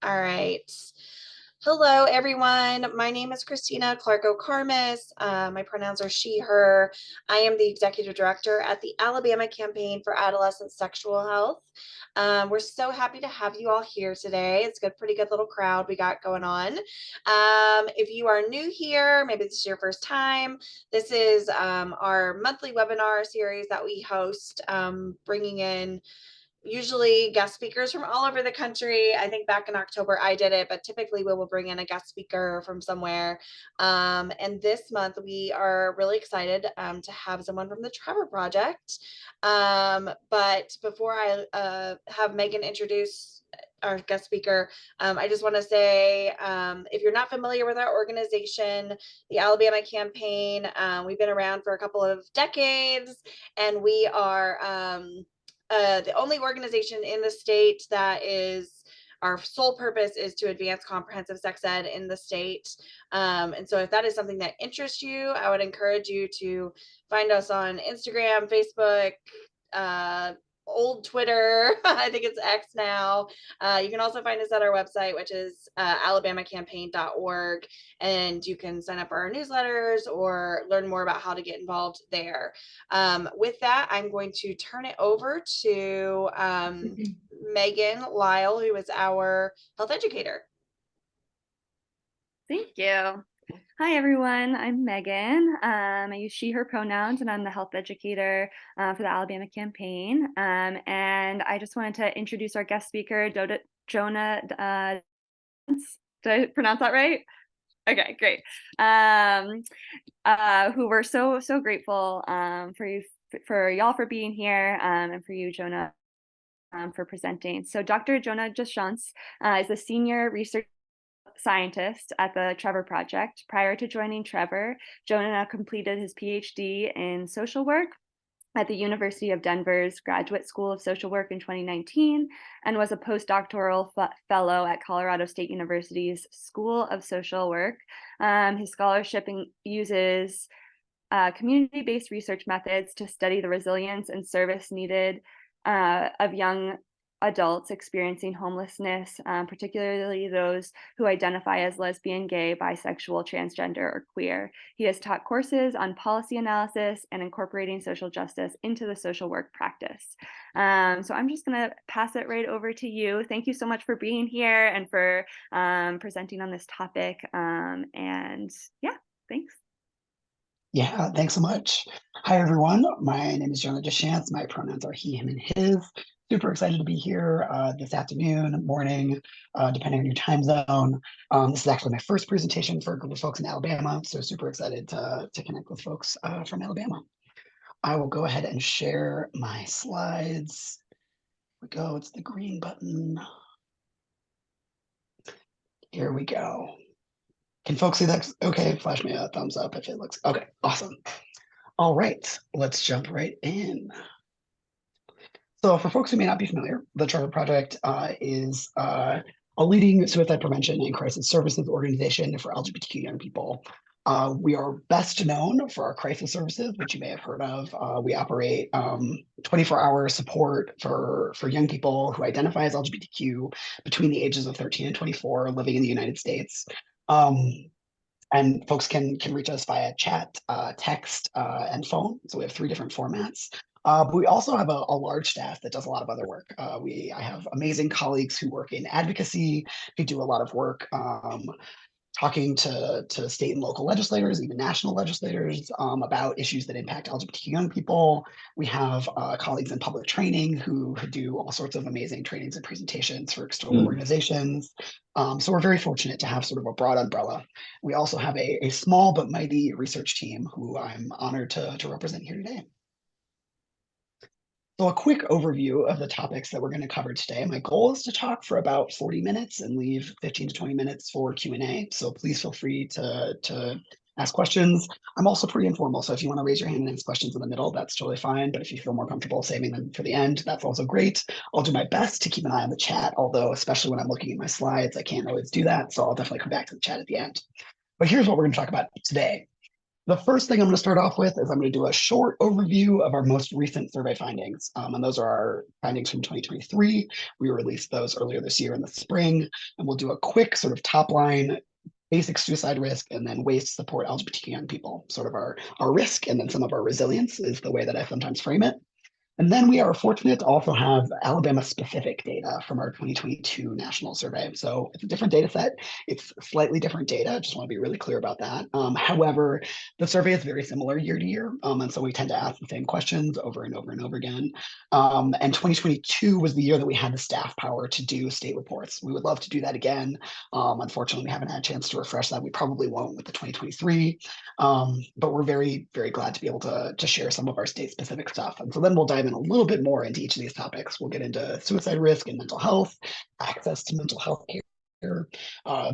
All right. Hello, everyone. My name is Christina Clark O'Carmis. My pronouns are she, her. I am the executive director at the Alabama Campaign for Adolescent Sexual Health. We're so happy to have you all here today. It's a pretty good little crowd we got going on. If you are new here, maybe this is your first time, this is our monthly webinar series that we host, bringing in usually guest speakers from all over the country. I think back in October I did it, but typically we will bring in a guest speaker from somewhere. And this month we are really excited to have someone from the Trevor Project. But before I have Megan introduce our guest speaker, I just want to say, if you're not familiar with our organization, the Alabama Campaign, we've been around for a couple of decades, and we are the only organization in the state that is, our sole purpose is to advance comprehensive sex ed in the state. And so if that is something that interests you, I would encourage you to find us on Instagram, Facebook, old Twitter. I think it's X now. You can also find us at our website, which is alabamacampaign.org, and you can sign up for our newsletters or learn more about how to get involved there. With that, I'm going to turn it over to Megan Lyle, who is our health educator. Thank you. Hi, everyone. I'm Megan. I use she, her pronouns, and I'm the health educator for the Alabama Campaign. And I just wanted to introduce our guest speaker, Jonah DeChants. Did I pronounce that right? Okay, great. Who we're so grateful for y'all for being here, and for you, Jonah, for presenting. So Dr. Jonah DeChants is a senior research scientist at the Trevor Project. Prior to joining Trevor, Jonah completed his PhD in social work at the University of Denver's Graduate School of Social Work in 2019 and was a postdoctoral fellow at Colorado State University's School of Social Work. His scholarship uses community-based research methods to study the resilience and service needed of young adults experiencing homelessness, particularly those who identify as lesbian, gay, bisexual, transgender, or queer. He has taught courses on policy analysis and incorporating social justice into the social work practice. So I'm just going to pass it right over to you. Thank you so much for being here and for presenting on this topic. And yeah, thanks. Yeah, thanks so much. Hi, everyone. My name is Jonah DeChants. My pronouns are he, him, and his. Super excited to be here this afternoon, morning, depending on your time zone. This is actually my first presentation for a group of folks in Alabama, so super excited to connect with folks from Alabama. I will go ahead and share my slides. Here we go. It's the green button. Here we go. Can folks see that? Okay, flash me a thumbs up if it looks okay. Awesome. All right, let's jump right in. So for folks who may not be familiar, the Trevor Project is a leading suicide prevention and crisis services organization for LGBTQ young people. We are best known for our crisis services, which you may have heard of. We operate 24-hour support for young people who identify as LGBTQ between the ages of 13 and 24 living in the United States. And folks can reach us via chat, text, and phone. So we have 3 different formats. But we also have a large staff that does a lot of other work. I have amazing colleagues who work in advocacy, who do a lot of work talking to state and local legislators, even national legislators, about issues that impact LGBTQ young people. We have colleagues in public training who do all sorts of amazing trainings and presentations for external organizations. So we're very fortunate to have sort of a broad umbrella. We also have a small but mighty research team who I'm honored to represent here today. So a quick overview of the topics that we're going to cover today. My goal is to talk for about 40 minutes and leave 15 to 20 minutes for Q&A. So please feel free to ask questions. I'm also pretty informal, so if you want to raise your hand and ask questions in the middle, that's totally fine. But if you feel more comfortable saving them for the end, that's also great. I'll do my best to keep an eye on the chat, although especially when I'm looking at my slides, I can't always do that. So I'll definitely come back to the chat at the end. But here's what we're going to talk about today. The first thing I'm going to start off with is I'm going to do a short overview of our most recent survey findings. And those are our findings from 2023. We released those earlier this year in the spring. And we'll do a quick sort of top line basic suicide risk and then ways to support LGBTQ young people, sort of our risk and then some of our resilience is the way that I sometimes frame it. And then we are fortunate to also have Alabama-specific data from our 2022 national survey. So it's a different data set. It's slightly different data. I just want to be really clear about that. However, the survey is very similar year to year. And so we tend to ask the same questions over and over and over again. And 2022 was the year that we had the staff power to do state reports. We would love to do that again. Unfortunately, we haven't had a chance to refresh that. We probably won't with the 2023. But we're very, very glad to be able to share some of our state-specific stuff. And so then we'll dive in a little bit more into each of these topics. We'll get into suicide risk and mental health, access to mental health care,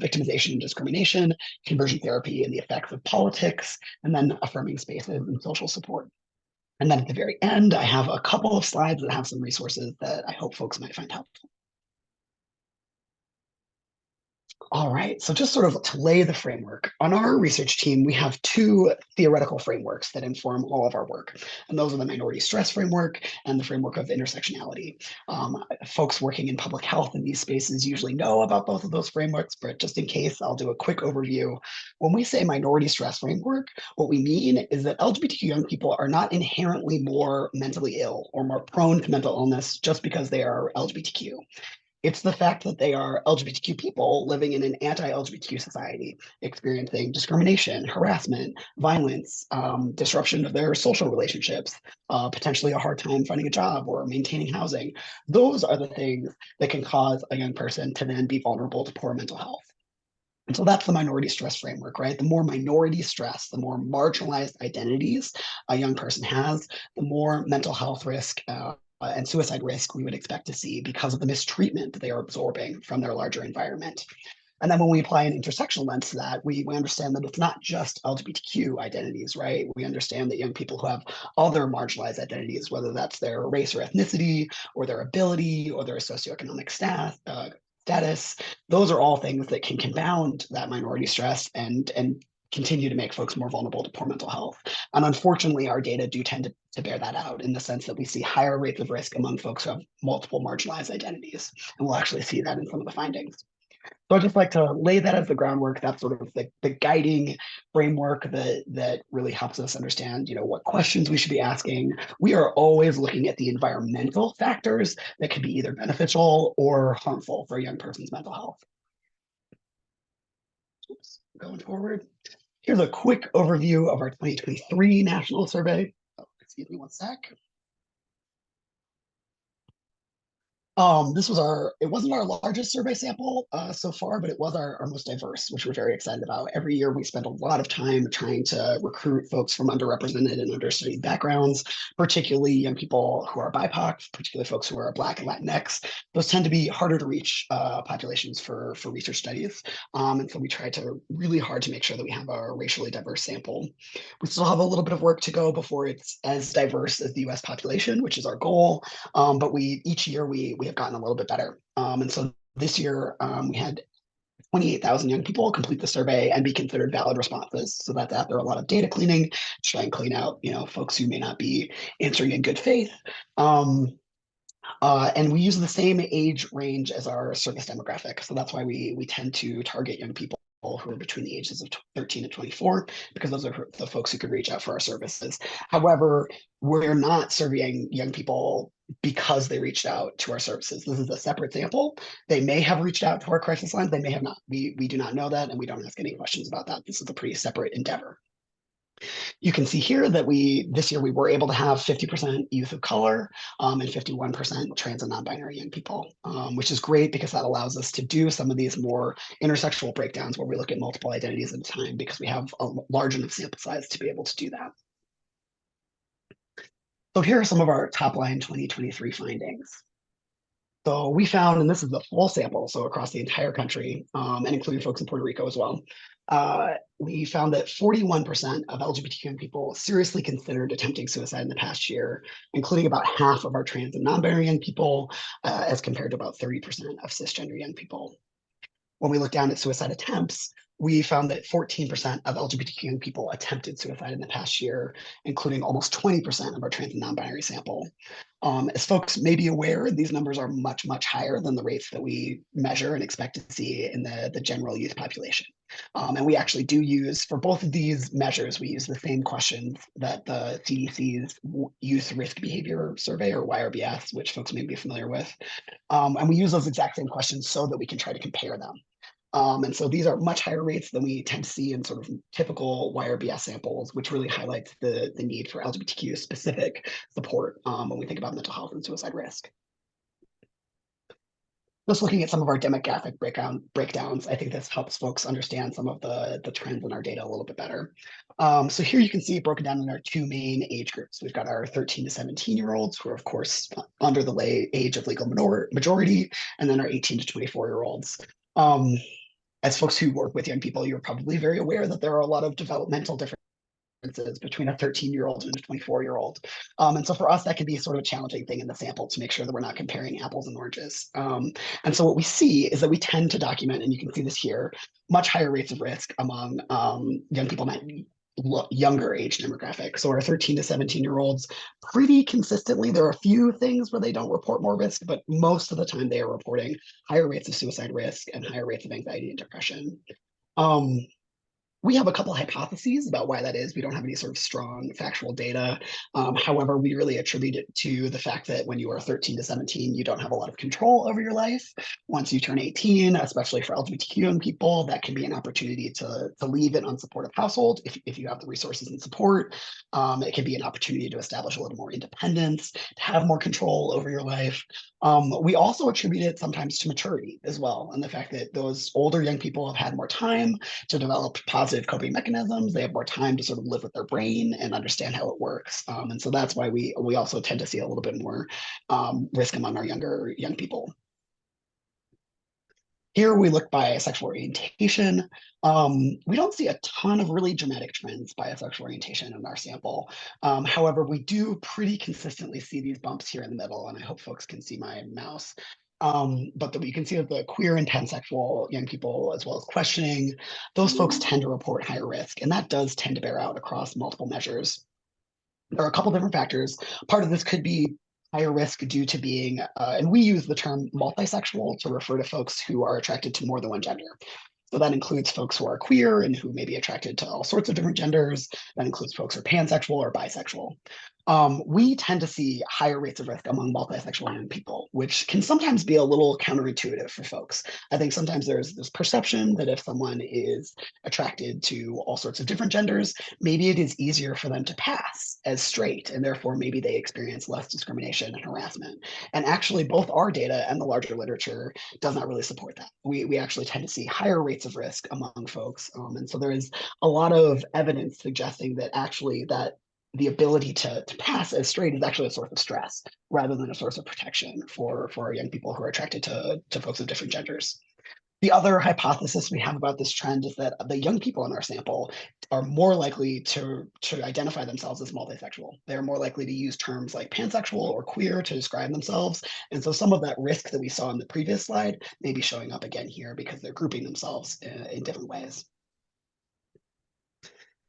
victimization and discrimination, conversion therapy and the effects of politics, and then affirming spaces and social support. And then at the very end, I have a couple of slides that have some resources that I hope folks might find helpful. All right, so just sort of to lay the framework, on our research team, we have two theoretical frameworks that inform all of our work. And those are the minority stress framework and the framework of intersectionality. Folks working in public health in these spaces usually know about both of those frameworks, but just in case, I'll do a quick overview. When we say minority stress framework, what we mean is that LGBTQ young people are not inherently more mentally ill or more prone to mental illness just because they are LGBTQ. It's the fact that they are LGBTQ people living in an anti-LGBTQ society, experiencing discrimination, harassment, violence, disruption of their social relationships, potentially a hard time finding a job or maintaining housing. Those are the things that can cause a young person to then be vulnerable to poor mental health. And so that's the minority stress framework, right? The more minority stress, the more marginalized identities a young person has, the more mental health risk and suicide risk we would expect to see because of the mistreatment that they are absorbing from their larger environment. And then when we apply an intersectional lens to that, we understand that it's not just LGBTQ identities, right? We understand that young people who have other marginalized identities, whether that's their race or ethnicity, or their ability, or their socioeconomic status, those are all things that can compound that minority stress and continue to make folks more vulnerable to poor mental health. And unfortunately, our data do tend to bear that out in the sense that we see higher rates of risk among folks who have multiple marginalized identities. And we'll actually see that in some of the findings. So I'd just like to lay that as the groundwork. That's sort of the guiding framework that really helps us understand, what questions we should be asking. We are always looking at the environmental factors that can be either beneficial or harmful for a young person's mental health. Oops, going forward. Here's a quick overview of our 2023 national survey. Oh, excuse me one sec. It wasn't our largest survey sample so far, but it was our most diverse, which we're very excited about. Every year we spend a lot of time trying to recruit folks from underrepresented and understudied backgrounds, particularly young people who are BIPOC, particularly folks who are Black and Latinx. Those tend to be harder to reach populations for research studies. And so we try to really hard to make sure that we have a racially diverse sample. We still have a little bit of work to go before it's as diverse as the US population, which is our goal. But each year we have gotten a little bit better. And so this year we had 28,000 young people complete the survey and be considered valid responses. So that's after a lot of data cleaning, try and clean out, folks who may not be answering in good faith. And we use the same age range as our service demographic. So that's why we tend to target young people who are between the ages of 13 and 24, because those are the folks who could reach out for our services. However, we're not surveying young people because they reached out to our services. This is a separate sample. They may have reached out to our crisis lines. They may have not. We do not know that, and we don't ask any questions about that. This is a pretty separate endeavor. You can see here that this year we were able to have 50% youth of color and 51% trans and non-binary young people, which is great because that allows us to do some of these more intersectional breakdowns where we look at multiple identities at a time because we have a large enough sample size to be able to do that. So here are some of our top line 2023 findings. So we found, and this is the full sample, so across the entire country, and including folks in Puerto Rico as well, we found that 41% of LGBTQ people seriously considered attempting suicide in the past year, including about half of our trans and non-binary young people, as compared to about 30% of cisgender young people. When we look down at suicide attempts, we found that 14% of LGBTQ young people attempted suicide in the past year, including almost 20% of our trans and non-binary sample. As folks may be aware, these numbers are much, much higher than the rates that we measure and expect to see in the general youth population. And we actually do use, for both of these measures, we use the same questions that the CDC's Youth Risk Behavior Survey, or YRBS, which folks may be familiar with. And we use those exact same questions so that we can try to compare them. And so these are much higher rates than we tend to see in sort of typical YRBS samples, which really highlights the need for LGBTQ specific support when we think about mental health and suicide risk. Just looking at some of our demographic breakdowns, I think this helps folks understand some of the trends in our data a little bit better. So here you can see it broken down in our two main age groups. We've got our 13 to 17-year-olds, who are, of course, under the age of legal majority, and then our 18 to 24-year-olds. As folks who work with young people, you're probably very aware that there are a lot of developmental differences between a 13-year-old and a 24-year-old. And so for us, that can be sort of a challenging thing in the sample to make sure that we're not comparing apples and oranges. And so what we see is that we tend to document, and you can see this here, much higher rates of risk among young people in that younger age demographic. So our 13 to 17-year-olds, pretty consistently, there are a few things where they don't report more risk, but most of the time they are reporting higher rates of suicide risk and higher rates of anxiety and depression. We have a couple of hypotheses about why that is. We don't have any sort of strong factual data. However, we really attribute it to the fact that when you are 13 to 17, you don't have a lot of control over your life. Once you turn 18, especially for LGBTQ young people, that can be an opportunity to leave an unsupportive household if you have the resources and support. It can be an opportunity to establish a little more independence, to have more control over your life. We also attribute it sometimes to maturity as well, and the fact that those older young people have had more time to develop positive coping mechanisms. They have more time to sort of live with their brain and understand how it works. And so that's why we also tend to see a little bit more risk among our younger young people. Here we look by sexual orientation. We don't see a ton of really dramatic trends by sexual orientation in our sample. However, we do pretty consistently see these bumps here in the middle, and I hope folks can see my mouse. But you can see that the queer and pansexual young people, as well as questioning, those folks tend to report higher risk, and that does tend to bear out across multiple measures. There are a couple different factors. Part of this could be higher risk due to being, and we use the term multisexual to refer to folks who are attracted to more than one gender. So that includes folks who are queer and who may be attracted to all sorts of different genders. That includes folks who are pansexual or bisexual. We tend to see higher rates of risk among multisexual young people, which can sometimes be a little counterintuitive for folks. I think sometimes there's this perception that if someone is attracted to all sorts of different genders, maybe it is easier for them to pass as straight, and therefore maybe they experience less discrimination and harassment. And actually, both our data and the larger literature does not really support that. We actually tend to see higher rates of risk among folks. And so there is a lot of evidence suggesting that actually that the ability to pass as straight is actually a source of stress rather than a source of protection for our young people who are attracted to folks of different genders. The other hypothesis we have about this trend is that the young people in our sample are more likely to identify themselves as multisexual. They're more likely to use terms like pansexual or queer to describe themselves. And so some of that risk that we saw in the previous slide may be showing up again here because they're grouping themselves in different ways.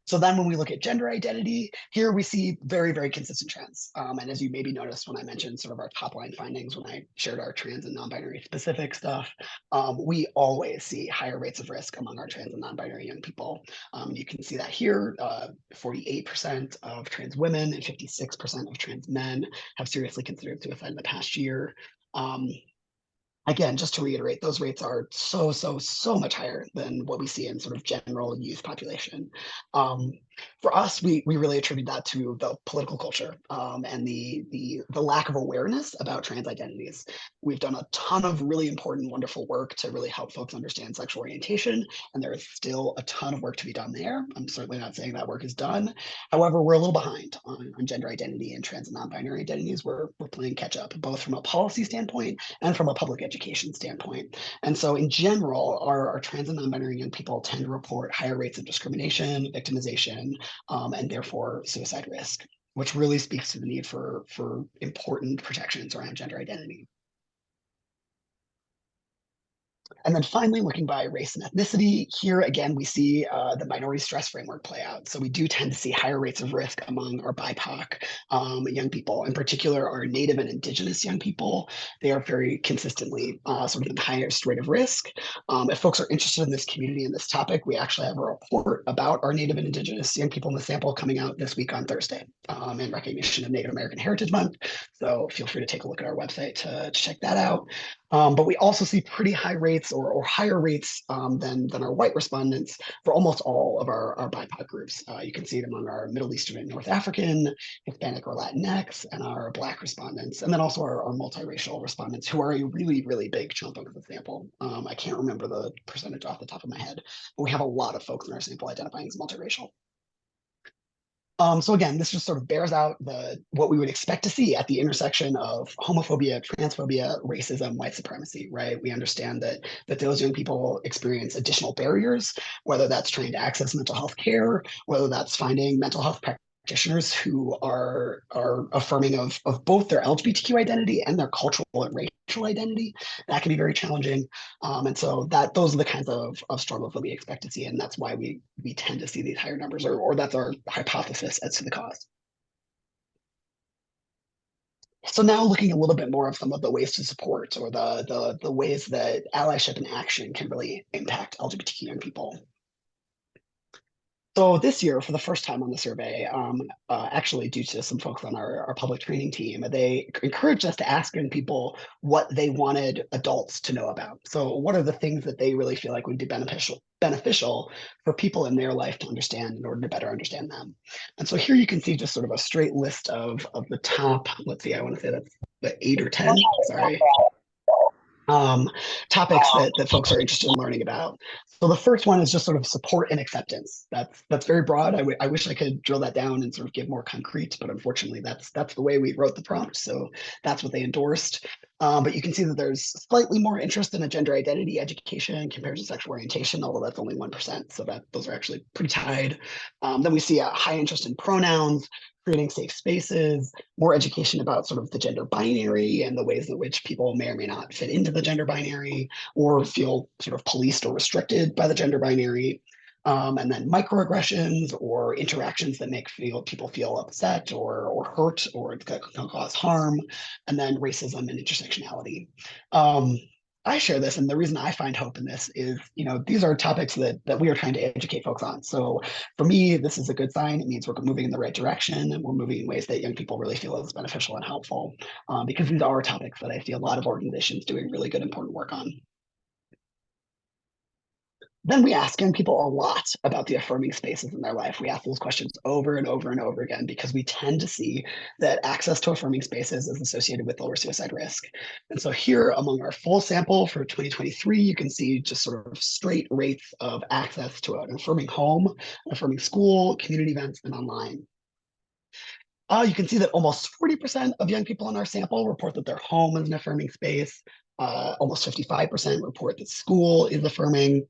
So then when we look at gender identity, here we see very, very consistent trends. And as you maybe noticed when I mentioned sort of our top line findings, when I shared our trans and non-binary specific stuff, we always see higher rates of risk among our trans and non-binary young people. You can see that here, 48% of trans women and 56% of trans men have seriously considered suicide in the past year. Again, just to reiterate, those rates are so much higher than what we see in sort of general youth population. For us, we really attribute that to the political culture and the lack of awareness about trans identities. We've done a ton of really important, wonderful work to really help folks understand sexual orientation, and there is still a ton of work to be done there. I'm certainly not saying that work is done. However, we're a little behind on gender identity and trans and non-binary identities. We're playing catch up, both from a policy standpoint and from a public education standpoint. And so in general, our trans and non-binary young people tend to report higher rates of discrimination, victimization, and therefore suicide risk, which really speaks to the need for important protections around gender identity. And then finally, looking by race and ethnicity, here again, we see the minority stress framework play out. So we do tend to see higher rates of risk among our BIPOC young people, in particular, our Native and Indigenous young people. They are very consistently sort of the highest rate of risk. If folks are interested in this community and this topic, we actually have a report about our Native and Indigenous young people in the sample coming out this week on Thursday in recognition of Native American Heritage Month. So feel free to take a look at our website to check that out. But we also see pretty high rates or higher rates than our white respondents for almost all of our BIPOC groups. You can see it among our Middle Eastern and North African, Hispanic or Latinx, and our Black respondents, and then also our multiracial respondents, who are a really, really big chunk of the sample. I can't remember the percentage off the top of my head, but we have a lot of folks in our sample identifying as multiracial. So again, this just sort of bears out what we would expect to see at the intersection of homophobia, transphobia, racism, white supremacy, right? We understand that those young people experience additional barriers, whether that's trying to access mental health care, whether that's finding mental health practitioners who are affirming of both their LGBTQ identity and their cultural and racial identity. That can be very challenging. And so those are the kinds of struggles that we expect to see. And that's why we tend to see these higher numbers, or that's our hypothesis as to the cause. So now looking a little bit more of some of the ways to support, or the ways that allyship and action can really impact LGBTQ young people. So this year, for the first time on the survey, actually due to some folks on our public training team, they encouraged us to ask young people what they wanted adults to know about. So what are the things that they really feel like would be beneficial for people in their life to understand in order to better understand them? And so here you can see just sort of a straight list of the top, let's see, I want to say that's the 8 or 10, sorry, topics that folks are interested in learning about. So the first one is just sort of support and acceptance. That's very broad. I wish I could drill that down and sort of give more concrete, but unfortunately that's the way we wrote the prompt. So that's what they endorsed. But you can see that there's slightly more interest in a gender identity education compared to sexual orientation, although that's only 1%. So those are actually pretty tied. Then we see a high interest in pronouns, creating safe spaces, more education about sort of the gender binary and the ways in which people may or may not fit into the gender binary or feel sort of policed or restricted by the gender binary. And then microaggressions or interactions that make people feel upset or hurt or can cause harm, and then racism and intersectionality. I share this, and the reason I find hope in this is, these are topics that we are trying to educate folks on. So for me, this is a good sign. It means we're moving in the right direction, and we're moving in ways that young people really feel is beneficial and helpful, because these are topics that I see a lot of organizations doing really good, important work on. Then we ask young people a lot about the affirming spaces in their life. We ask those questions over and over and over again because we tend to see that access to affirming spaces is associated with lower suicide risk. And so here among our full sample for 2023, you can see just sort of straight rates of access to an affirming home, an affirming school, community events, and online. You can see that almost 40% of young people in our sample report that their home is an affirming space. Almost 55% report that school is affirming.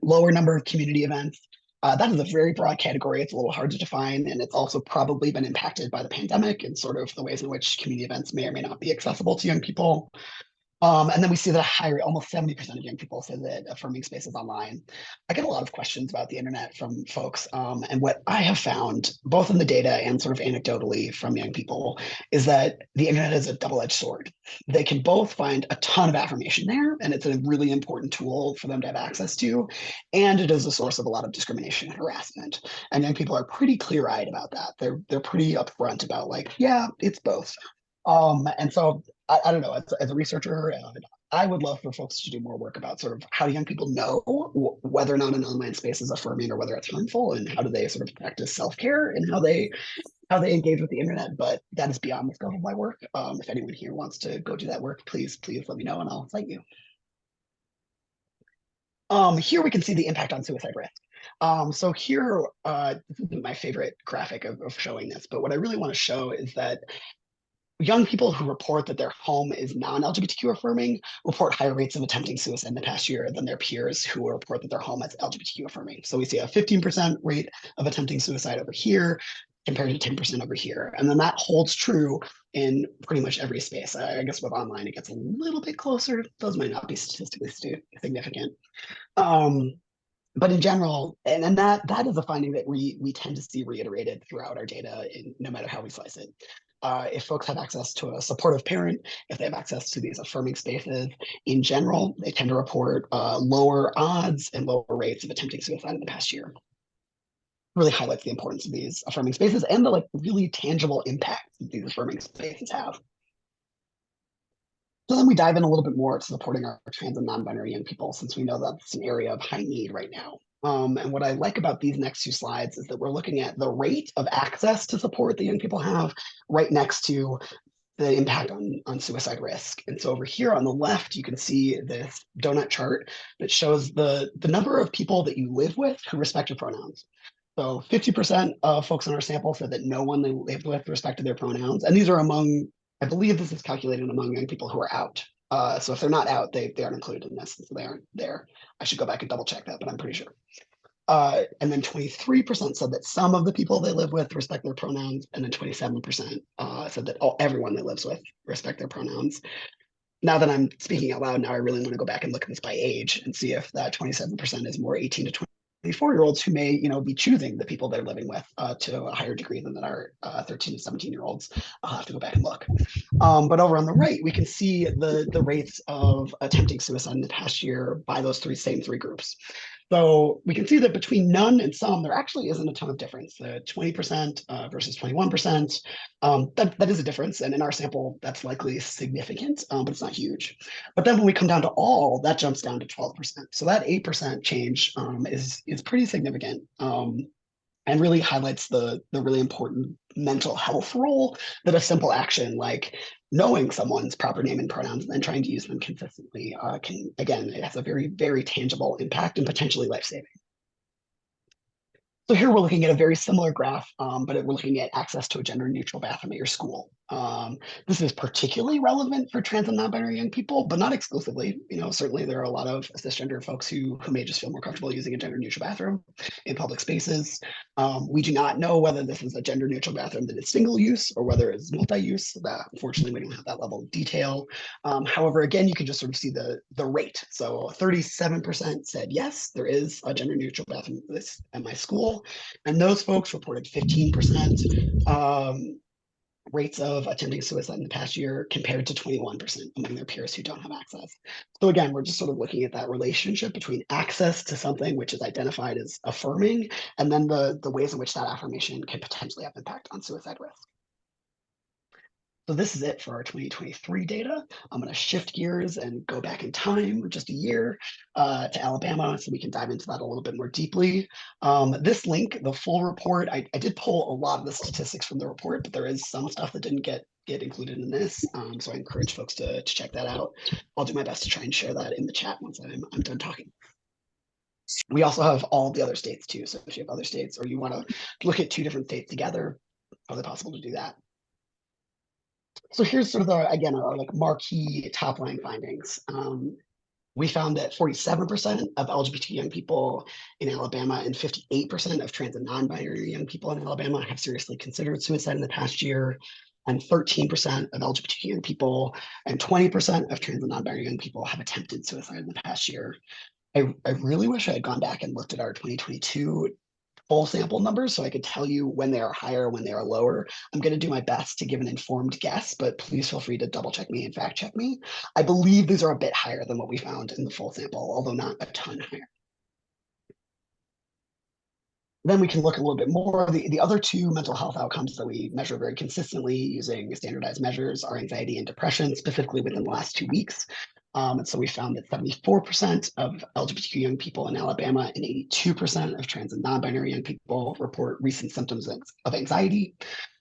Lower number of community events. That is a very broad category. It's a little hard to define, and it's also probably been impacted by the pandemic and sort of the ways in which community events may or may not be accessible to young people. And then we see that almost 70% of young people say that affirming spaces online. I get a lot of questions about the internet from folks. And what I have found, both in the data and sort of anecdotally from young people, is that the internet is a double-edged sword. They can both find a ton of affirmation there, and it's a really important tool for them to have access to. And it is a source of a lot of discrimination and harassment. And young people are pretty clear-eyed about that. They're pretty upfront about like, yeah, it's both. And so I don't know, as a researcher, I would love for folks to do more work about sort of how do young people know whether or not an online space is affirming or whether it's harmful, and how do they sort of practice self-care and how they engage with the internet. But that is beyond the scope of my work. If anyone here wants to go do that work, please let me know and I'll cite you. Here we can see the impact on suicide risk. So here, this isn't my favorite graphic of showing this, but what I really want to show is that young people who report that their home is non-LGBTQ affirming report higher rates of attempting suicide in the past year than their peers who report that their home is LGBTQ affirming. So we see a 15% rate of attempting suicide over here, compared to 10% over here. And then that holds true in pretty much every space. I guess with online, it gets a little bit closer. Those might not be statistically significant. But in general, and that is a finding that we tend to see reiterated throughout our data, no matter how we slice it. If folks have access to a supportive parent, if they have access to these affirming spaces, in general, they tend to report lower odds and lower rates of attempting suicide in the past year. Really highlights the importance of these affirming spaces and the like really tangible impact that these affirming spaces have. So then we dive in a little bit more to supporting our trans and non-binary young people, since we know that's an area of high need right now. And what I like about these next two slides is that we're looking at the rate of access to support that young people have right next to the impact on suicide risk. And so over here on the left, you can see this donut chart that shows the number of people that you live with who respect your pronouns. So 50% of folks in our sample said that no one they lived with respected their pronouns. And these are among, I believe this is calculated among young people who are out. So if they're not out, they aren't included in this, so they aren't there. I should go back and double check that, but I'm pretty sure. And then 23% said that some of the people they live with respect their pronouns, and then 27% said that everyone they lives with respect their pronouns. Now that I'm speaking out loud, now I really want to go back and look at this by age and see if that 27% is more 18 to 24-year-olds who may, be choosing the people they're living with to a higher degree than our 13 to 17-year-olds. I'll have to go back and look. But over on the right, we can see the rates of attempting suicide in the past year by those same three groups. So we can see that between none and some, there actually isn't a ton of difference. 20% versus 21%, that is a difference. And in our sample, that's likely significant, but it's not huge. But then when we come down to all, that jumps down to 12%. So that 8% change is pretty significant. And really highlights the really important mental health role that a simple action like knowing someone's proper name and pronouns and then trying to use them consistently can, again, it has a very, very tangible impact and potentially life-saving. So here we're looking at a very similar graph, but we're looking at access to a gender-neutral bathroom at your school. This is particularly relevant for trans and non-binary young people, but not exclusively. Certainly there are a lot of cisgender folks who may just feel more comfortable using a gender-neutral bathroom in public spaces. We do not know whether this is a gender-neutral bathroom that is single use or whether it's multi-use. That unfortunately we don't have that level of detail. However, again, you can just sort of see the rate. So 37% said yes, there is a gender-neutral bathroom at my school. And those folks reported 15% rates of attempting suicide in the past year compared to 21% among their peers who don't have access. So again, we're just sort of looking at that relationship between access to something which is identified as affirming, and then the ways in which that affirmation can potentially have impact on suicide risk. So this is it for our 2023 data. I'm going to shift gears and go back in time just a year to Alabama so we can dive into that a little bit more deeply. This link, the full report, I did pull a lot of the statistics from the report, but there is some stuff that didn't get included in this. So I encourage folks to check that out. I'll do my best to try and share that in the chat once I'm done talking. We also have all the other states too. So if you have other states or you want to look at two different states together, probably possible to do that. So here's sort of again, our like marquee top line findings. We found that 47% of LGBT young people in Alabama and 58% of trans and non-binary young people in Alabama have seriously considered suicide in the past year, and 13% of LGBT young people and 20% of trans and non-binary young people have attempted suicide in the past year. I really wish I had gone back and looked at our 2022 full sample numbers so I could tell you when they are higher, when they are lower. I'm going to do my best to give an informed guess, but please feel free to double check me and fact check me. I believe these are a bit higher than what we found in the full sample, although not a ton higher. Then we can look a little bit more. The other two mental health outcomes that we measure very consistently using standardized measures are anxiety and depression, specifically within the last 2 weeks. And so we found that 74% of LGBTQ young people in Alabama and 82% of trans and non-binary young people report recent symptoms of anxiety.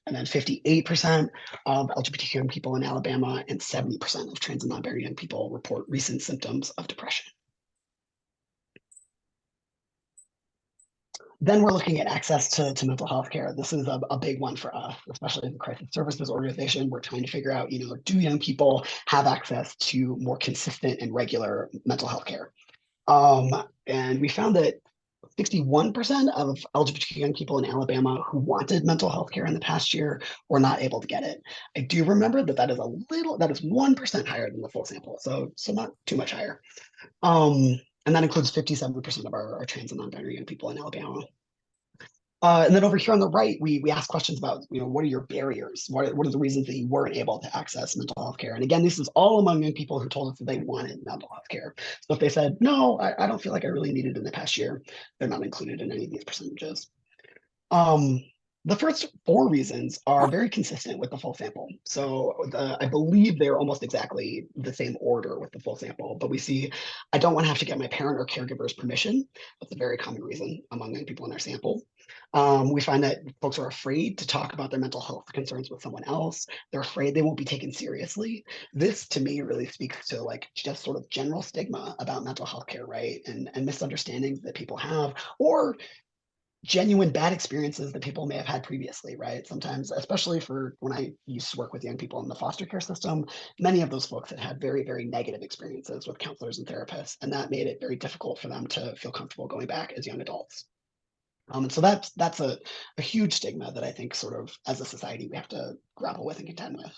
And then 58% of LGBTQ young people in Alabama and 70% of trans and non-binary young people report recent symptoms of depression. Then we're looking at access to mental health care. This is a big one for us, especially as a crisis services organization. We're trying to figure out, do young people have access to more consistent and regular mental health care? And we found that 61% of LGBTQ young people in Alabama who wanted mental health care in the past year were not able to get it. I do remember that that is 1% higher than the full sample, so not too much higher. And that includes 57% of our trans and non-binary young people in Alabama. And then over here on the right, we ask questions about, what are your barriers? What are the reasons that you weren't able to access mental health care? And again, this is all among young people who told us that they wanted mental health care. So if they said, no, I don't feel like I really needed it in the past year, they're not included in any of these percentages. The first 4 reasons are very consistent with the full sample. So I believe they're almost exactly the same order with the full sample, but we see, I don't want to have to get my parent or caregiver's permission. That's a very common reason among young people in our sample. We find that folks are afraid to talk about their mental health concerns with someone else. They're afraid they won't be taken seriously. This to me really speaks to like just sort of general stigma about mental health care, right? And misunderstandings that people have, or genuine bad experiences that people may have had previously, right? Sometimes, especially for when I used to work with young people in the foster care system, many of those folks had had very, very negative experiences with counselors and therapists, and that made it very difficult for them to feel comfortable going back as young adults. And so that's a huge stigma that I think sort of as a society we have to grapple with and contend with.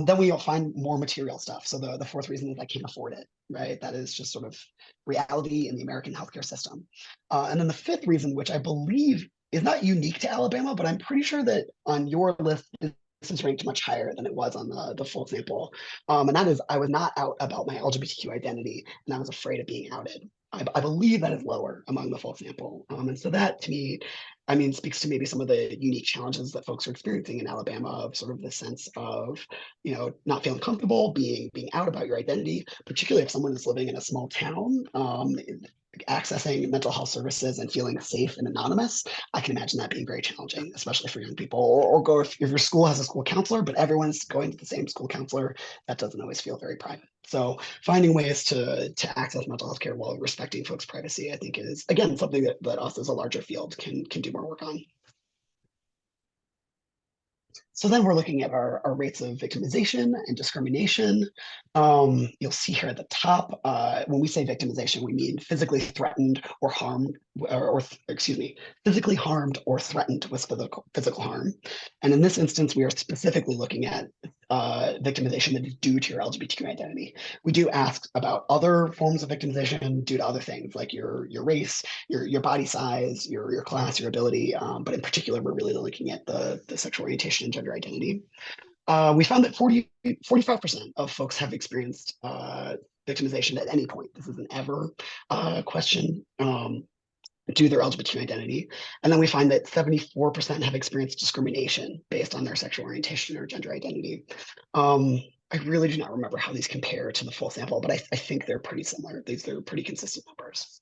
Then we'll find more material stuff. So the fourth reason is I can't afford it, right? That is just sort of reality in the American healthcare system. And then the fifth reason, which I believe is not unique to Alabama, but I'm pretty sure that on your list, this is ranked much higher than it was on the full sample. And that is, I was not out about my LGBTQ identity, and I was afraid of being outed. I believe that is lower among the full sample. And so that to me, speaks to maybe some of the unique challenges that folks are experiencing in Alabama of sort of the sense of, not feeling comfortable being out about your identity, particularly if someone is living in a small town, accessing mental health services and feeling safe and anonymous. I can imagine that being very challenging, especially for young people, or go if your school has a school counselor, but everyone's going to the same school counselor, that doesn't always feel very private. So finding ways to access mental health care while respecting folks' privacy, I think is, again, something that us as a larger field can do more work on. So then we're looking at our rates of victimization and discrimination. You'll see here at the top, when we say victimization, we mean physically threatened or harmed, physically harmed or threatened with physical harm. And in this instance, we are specifically looking at victimization that is due to your LGBTQ identity. We do ask about other forms of victimization due to other things like your race, your body size, your class, your ability, but in particular, we're really looking at the sexual orientation and gender identity. We found that 45% of folks have experienced victimization at any point. This is an ever question due to their LGBTQ identity. And then we find that 74% have experienced discrimination based on their sexual orientation or gender identity. I really do not remember how these compare to the full sample, but I think they're pretty similar. They're pretty consistent numbers.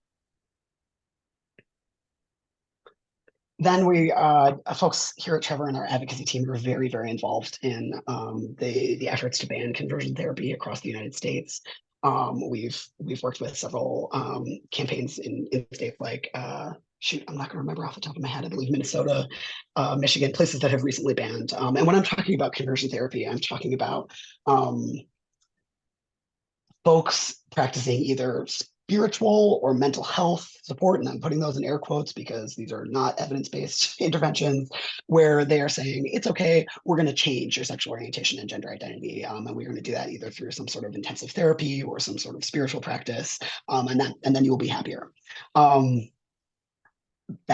Then we, folks here at Trevor and our advocacy team are very, very involved in the efforts to ban conversion therapy across the United States. We've worked with several campaigns in states like, I'm not gonna remember off the top of my head, I believe Minnesota, Michigan, places that have recently banned. And when I'm talking about conversion therapy, I'm talking about folks practicing either spiritual or mental health support, and I'm putting those in air quotes because these are not evidence-based interventions, where they are saying, it's okay, we're going to change your sexual orientation and gender identity, and we're going to do that either through some sort of intensive therapy or some sort of spiritual practice, and then you will be happier. That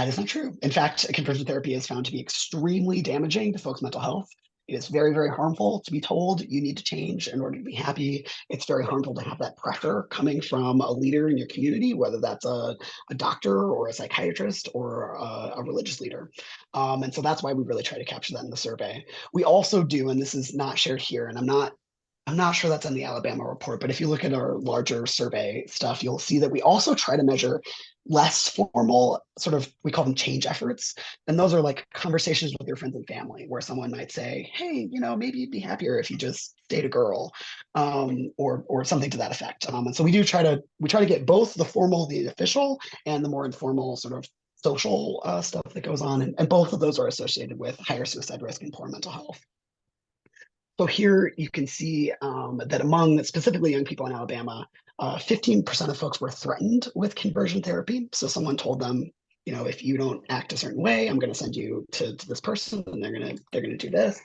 is not true. In fact, conversion therapy is found to be extremely damaging to folks' mental health. It is very, very harmful to be told you need to change in order to be happy. It's very harmful to have that pressure coming from a leader in your community, whether that's a doctor or a psychiatrist or a religious leader. And so that's why we really try to capture that in the survey. We also do, and this is not shared here, and I'm not sure that's in the Alabama report, but if you look at our larger survey stuff, you'll see that we also try to measure less formal sort of, we call them change efforts. And those are like conversations with your friends and family where someone might say, hey, maybe you'd be happier if you just date a girl, or something to that effect. And so we try to get both the formal, the official, and the more informal sort of social stuff that goes on. And both of those are associated with higher suicide risk and poor mental health. So here you can see that among specifically young people in Alabama, 15% of folks were threatened with conversion therapy. So someone told them, you know, if you don't act a certain way, I'm going to send you to this person, and they're going to do this.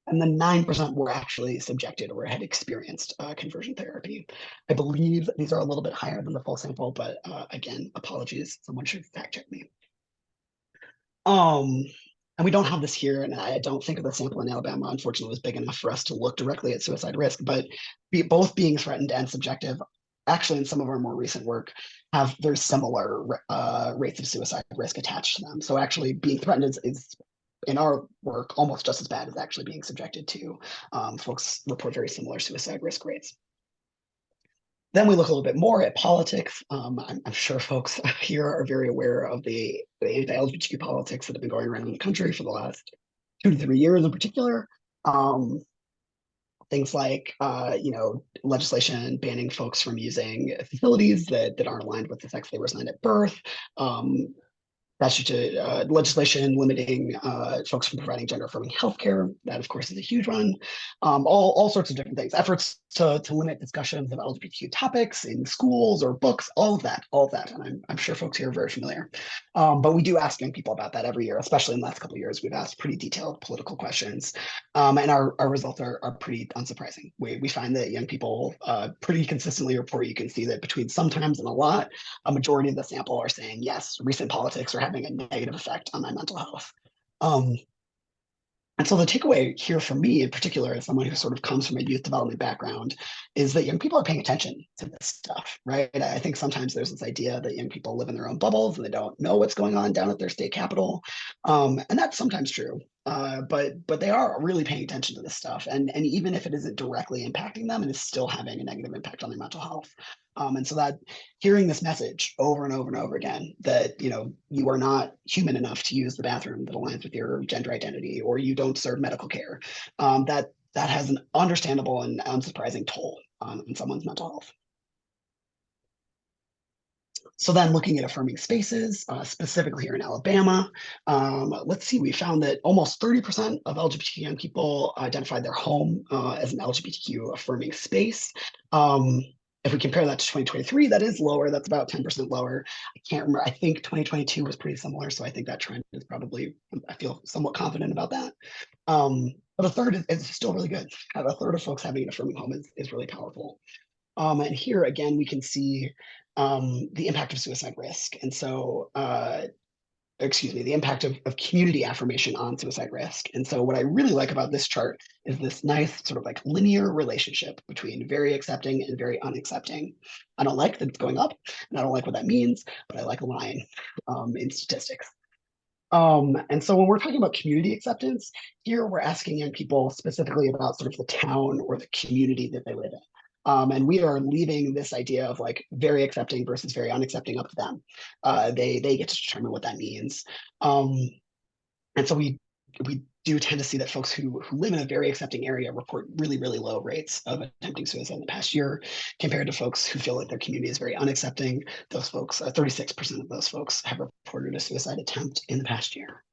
And then 9% were actually subjected or had experienced conversion therapy. I believe these are a little bit higher than the full sample, but again, apologies. Someone should fact check me. And we don't have this here, and I don't think the sample in Alabama, unfortunately, was big enough for us to look directly at suicide risk, but both being threatened and subjective, actually in some of our more recent work, have very similar rates of suicide risk attached to them. So actually being threatened is in our work almost just as bad as actually being subjected to. Folks report very similar suicide risk rates. Then we look a little bit more at politics. I'm sure folks here are very aware of the anti-LGBTQ politics that have been going around in the country for the last 2 to 3 years in particular. Things like, legislation banning folks from using facilities that aren't aligned with the sex they were assigned at birth. Legislation limiting folks from providing gender-affirming healthcare. That, of course, is a huge one. All sorts of different things. Efforts to limit discussions of LGBTQ topics in schools or books, all of that. And I'm sure folks here are very familiar. But we do ask young people about that every year, especially in the last couple of years. We've asked pretty detailed political questions. And our results are pretty unsurprising. We find that young people pretty consistently report, you can see that between sometimes and a lot, a majority of the sample are saying, yes, recent politics are having a negative effect on my mental health. And so the takeaway here for me in particular, as someone who sort of comes from a youth development background, is that young people are paying attention to this stuff, right? I think sometimes there's this idea that young people live in their own bubbles and they don't know what's going on down at their state capitol. And that's sometimes true. But they are really paying attention to this stuff. And even if it isn't directly impacting them, it is still having a negative impact on their mental health. And so that hearing this message over and over and over again, that, you know, you are not human enough to use the bathroom that aligns with your gender identity, or you don't serve medical care, that has an understandable and unsurprising toll on someone's mental health. So then looking at affirming spaces, specifically here in Alabama, let's see, we found that almost 30% of LGBTQ young people identified their home as an LGBTQ affirming space. If we compare that to 2023, that is lower. That's about 10% lower. I can't remember. I think 2022 was pretty similar. So I think that trend is probably, I feel somewhat confident about that. But a third is still really good. A third of folks having an affirming home is really powerful. And here again, we can see the impact of suicide risk. And so, the impact of community affirmation on suicide risk. And so what I really like about this chart is this nice sort of like linear relationship between very accepting and very unaccepting. I don't like that it's going up, and I don't like what that means, but I like a line in statistics. And so when we're talking about community acceptance, here we're asking young people specifically about sort of the town or the community that they live in. And we are leaving this idea of like very accepting versus very unaccepting up to them. They get to determine what that means. And so we do tend to see that folks who live in a very accepting area report really, really low rates of attempting suicide in the past year, compared to folks who feel like their community is very unaccepting. Those folks, 36% of those folks have reported a suicide attempt in the past year.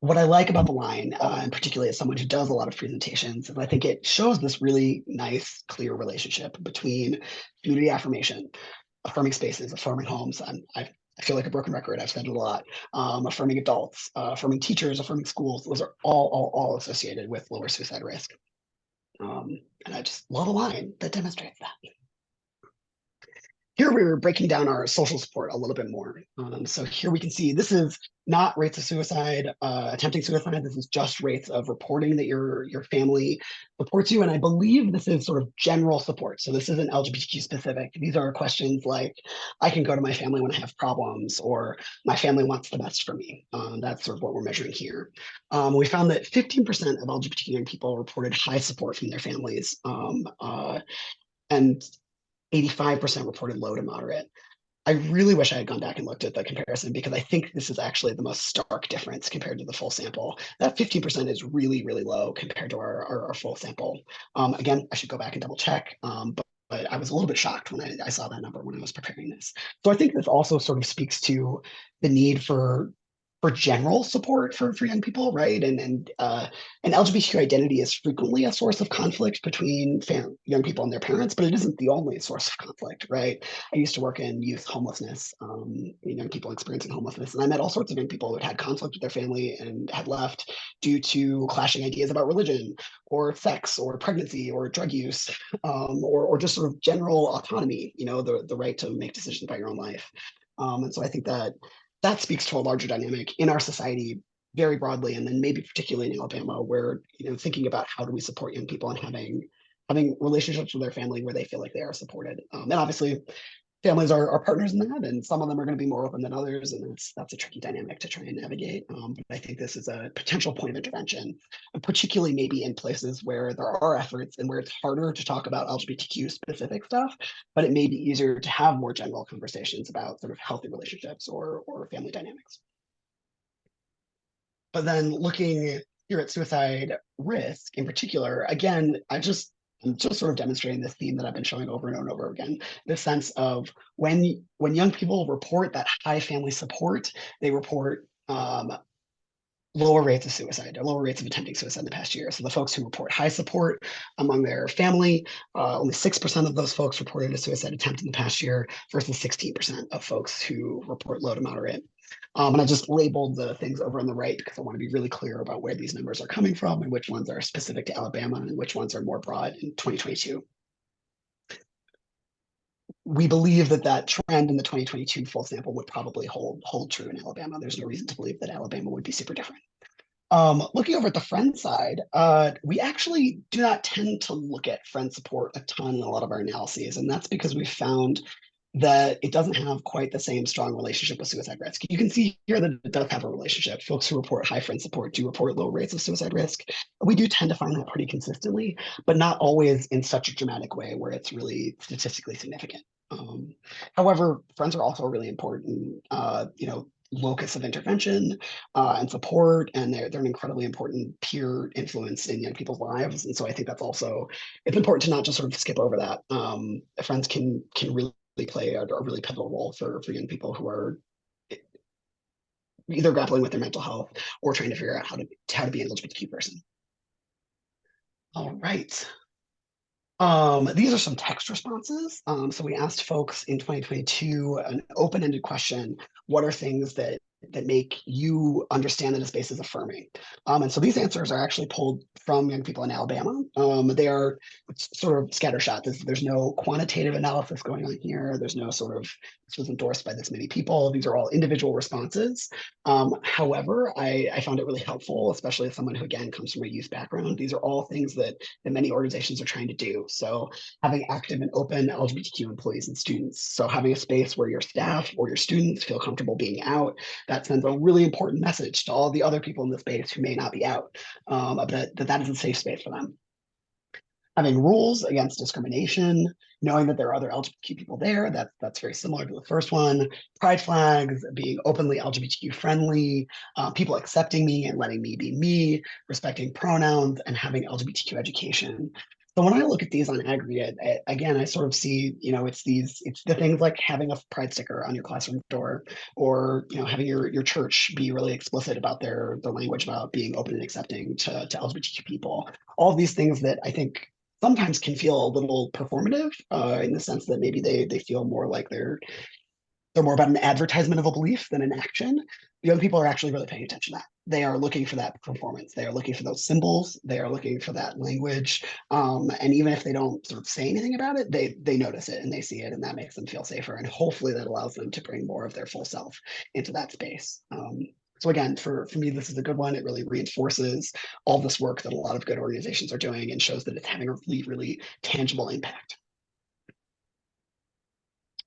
What I like about the line, and particularly as someone who does a lot of presentations, is I think it shows this really nice, clear relationship between community affirmation, affirming spaces, affirming homes. I feel like a broken record. I've said it a lot. Affirming adults, affirming teachers, affirming schools. Those are all associated with lower suicide risk. And I just love a line that demonstrates that. Here we're breaking down our social support a little bit more. So here we can see this is not rates of suicide, attempting suicide. This is just rates of reporting that your family supports you. And I believe this is sort of general support. So this isn't LGBTQ specific. These are questions like, I can go to my family when I have problems, or my family wants the best for me. That's sort of what we're measuring here. We found that 15% of LGBTQ young people reported high support from their families. And 85% reported low to moderate. I really wish I had gone back and looked at the comparison, because I think this is actually the most stark difference compared to the full sample. That 15% is really, really low compared to our full sample. Again, I should go back and double check, but I was a little bit shocked when I saw that number when I was preparing this. So I think this also sort of speaks to the need for general support for young people, right? And LGBTQ identity is frequently a source of conflict between young people and their parents, but it isn't the only source of conflict, right? I used to work in youth homelessness, young people experiencing homelessness, and I met all sorts of young people that had conflict with their family and had left due to clashing ideas about religion or sex or pregnancy or drug use, or just sort of general autonomy, the right to make decisions about your own life. And so I think that speaks to a larger dynamic in our society very broadly, and then maybe particularly in Alabama, where thinking about how do we support young people and having relationships with their family where they feel like they are supported. And obviously, families are partners in that, and some of them are going to be more open than others, and that's a tricky dynamic to try and navigate. But I think this is a potential point of intervention, particularly maybe in places where there are efforts and where it's harder to talk about LGBTQ specific stuff, but it may be easier to have more general conversations about sort of healthy relationships or family dynamics. But then looking here at suicide risk in particular, again, I'm just sort of demonstrating this theme that I've been showing over and over again, the sense of when young people report that high family support, they report lower rates of suicide or lower rates of attempting suicide in the past year. So the folks who report high support among their family, only 6% of those folks reported a suicide attempt in the past year versus 16% of folks who report low to moderate. And I just labeled the things over on the right because I want to be really clear about where these numbers are coming from and which ones are specific to Alabama and which ones are more broad in 2022. We believe that trend in the 2022 full sample would probably hold true in Alabama. There's no reason to believe that Alabama would be super different. Looking over at the friend side, we actually do not tend to look at friend support a ton in a lot of our analyses, and that's because we found that it doesn't have quite the same strong relationship with suicide risk. You can see here that it does have a relationship. Folks who report high friend support do report low rates of suicide risk. We do tend to find that pretty consistently, but not always in such a dramatic way where it's really statistically significant. However, friends are also a really important, locus of intervention and support, and they're an incredibly important peer influence in young people's lives. And so I think it's important to not just sort of skip over that. Friends can really play a really pivotal role for young people who are either grappling with their mental health or trying to figure out how to be an LGBTQ person. All right. These are some text responses. So we asked folks in 2022 an open-ended question: what are things that make you understand that a space is affirming? And so these answers are actually pulled from young people in Alabama. They are sort of scattershot. There's no quantitative analysis going on here. There's no sort of, this was endorsed by this many people. These are all individual responses. However, I found it really helpful, especially as someone who, again, comes from a youth background. These are all things that many organizations are trying to do. So having active and open LGBTQ employees and students. So having a space where your staff or your students feel comfortable being out, that sends a really important message to all the other people in the space who may not be out, that is a safe space for them. Having rules against discrimination, knowing that there are other LGBTQ people there, that's very similar to the first one. Pride flags, being openly LGBTQ friendly, people accepting me and letting me be me, respecting pronouns, and having LGBTQ education. So when I look at these on aggregate, again, I sort of see, it's the things like having a pride sticker on your classroom door, or having your church be really explicit about their language about being open and accepting to LGBTQ people. All of these things that I think sometimes can feel a little performative, in the sense that maybe they feel more like they're more about an advertisement of a belief than an action. Young people are actually really paying attention to that. They are looking for that performance. They are looking for those symbols. They are looking for that language. And even if they don't sort of say anything about it, they notice it and they see it, and that makes them feel safer. And hopefully that allows them to bring more of their full self into that space. So again, for me, this is a good one. It really reinforces all this work that a lot of good organizations are doing and shows that it's having a really, really tangible impact.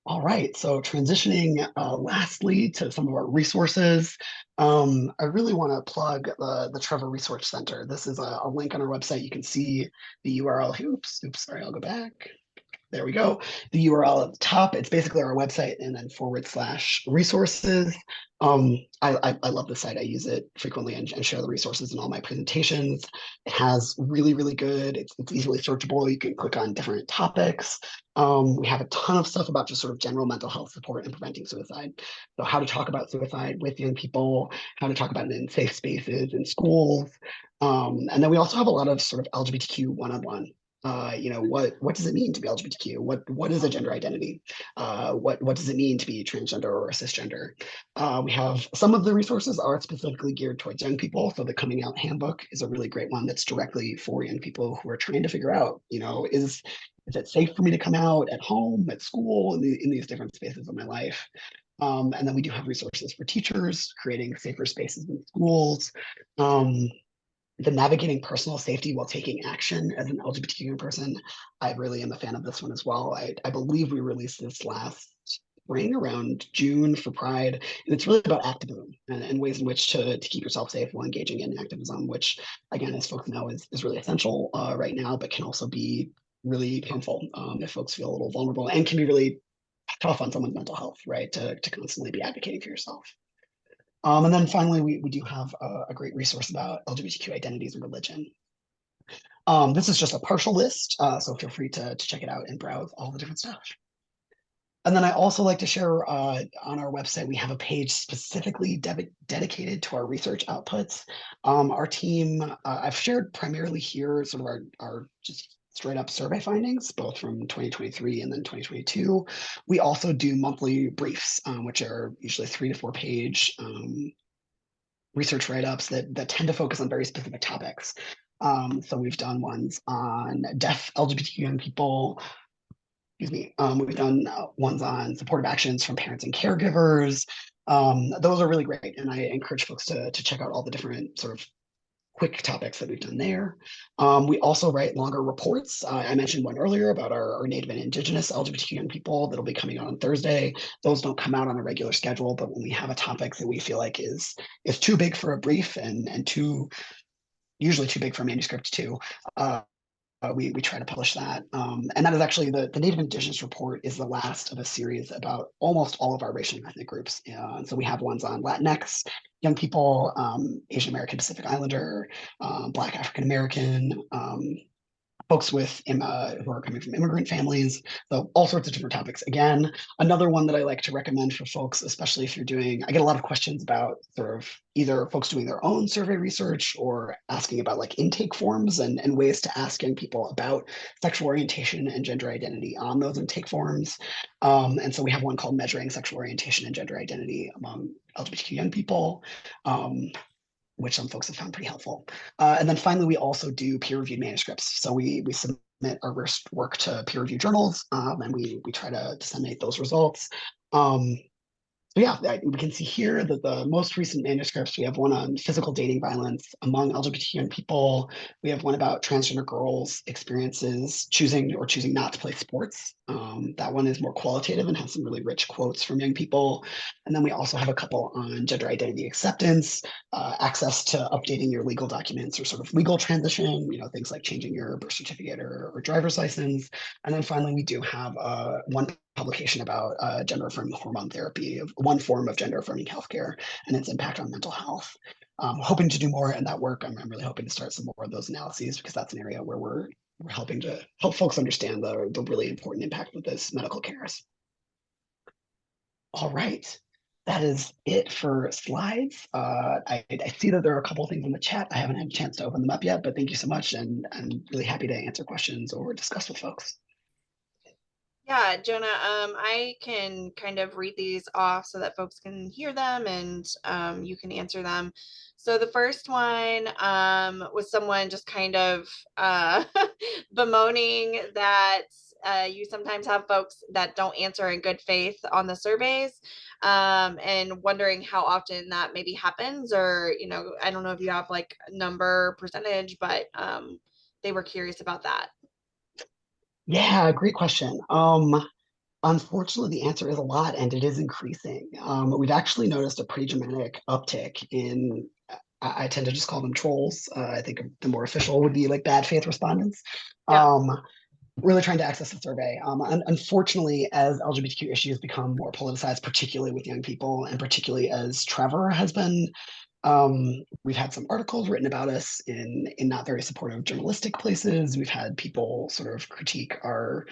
All right, so transitioning lastly to some of our resources, I really want to plug the Trevor Research Center. This is a link on our website. You can see the URL here. Oops, sorry, I'll go back. there we go. The URL at the top, it's basically our website and then /resources. I love this site. I use it frequently and share the resources in all my presentations. It has really, really good, it's easily searchable. You can click on different topics. We have a ton of stuff about just sort of general mental health support and preventing suicide. So how to talk about suicide with young people, how to talk about it in safe spaces in schools. And then we also have a lot of sort of LGBTQ one-on-one. What does it mean to be LGBTQ? What is a gender identity? What does it mean to be transgender or cisgender? We have some of the resources are specifically geared towards young people. So the Coming Out Handbook is a really great one that's directly for young people who are trying to figure out, is it safe for me to come out at home, at school, in these different spaces of my life? And then we do have resources for teachers, creating safer spaces in schools. The navigating personal safety while taking action as an LGBTQ person. I really am a fan of this one as well. I believe we released this last spring around June for Pride. And it's really about activism and ways in which to keep yourself safe while engaging in activism, which again, as folks know, is really essential right now, but can also be really painful if folks feel a little vulnerable and can be really tough on someone's mental health, right? To constantly be advocating for yourself. And then finally, we do have a great resource about LGBTQ identities and religion. This is just a partial list, so feel free to check it out and browse all the different stuff. And then I also like to share on our website, we have a page specifically dedicated to our research outputs. Our team, I've shared primarily here sort of our just straight up survey findings, both from 2023 and then 2022. We also do monthly briefs, which are usually 3 to 4 page research write-ups that tend to focus on very specific topics. So we've done ones on deaf LGBTQ young people. Excuse me. We've done ones on supportive actions from parents and caregivers. Those are really great, and I encourage folks to check out all the different sort of quick topics that we've done there. We also write longer reports. I mentioned one earlier about our Native and Indigenous LGBTQ young people that'll be coming out on Thursday. Those don't come out on a regular schedule, but when we have a topic that we feel like is too big for a brief and usually too big for a manuscript too, we try to publish that. And that is actually the Native Indigenous report is the last of a series about almost all of our racial and ethnic groups. And so we have ones on Latinx, young people, Asian American Pacific Islander, Black African American, folks with who are coming from immigrant families, so all sorts of different topics. Again, another one that I like to recommend for folks, especially if you're I get a lot of questions about sort of either folks doing their own survey research or asking about like intake forms and ways to ask young people about sexual orientation and gender identity on those intake forms. And so we have one called Measuring Sexual Orientation and Gender Identity Among LGBTQ Young People. Which some folks have found pretty helpful. And then finally, we also do peer-reviewed manuscripts. So we submit our work to peer-reviewed journals, and we try to disseminate those results. So yeah, we can see here that the most recent manuscripts, we have one on physical dating violence among LGBTQ young people. We have one about transgender girls' experiences choosing not to play sports. That one is more qualitative and has some really rich quotes from young people. And then we also have a couple on gender identity acceptance, access to updating your legal documents or sort of legal transition, things like changing your birth certificate or driver's license. And then finally, we do have one publication about gender affirming hormone therapy, one form of gender affirming healthcare and its impact on mental health. Hoping to do more in that work. I'm really hoping to start some more of those analyses because that's an area where we're helping to help folks understand the really important impact of this medical care is. All right. That is it for slides. I see that there are a couple of things in the chat. I haven't had a chance to open them up yet, but thank you so much. And I'm really happy to answer questions or discuss with folks. Yeah, Jonah, I can kind of read these off so that folks can hear them and you can answer them. So the first one was someone just kind of bemoaning that you sometimes have folks that don't answer in good faith on the surveys and wondering how often that maybe happens, or, I don't know if you have like number percentage, but they were curious about that. Yeah, great question. Unfortunately, the answer is a lot, and it is increasing. We've actually noticed a pretty dramatic uptick in, I tend to just call them trolls. I think the more official would be like bad faith respondents. Yeah. really trying to access the survey. Unfortunately, as LGBTQ issues become more politicized, particularly with young people, and particularly as Trevor has been, we've had some articles written about us in not very supportive journalistic places. We've had people sort of critique our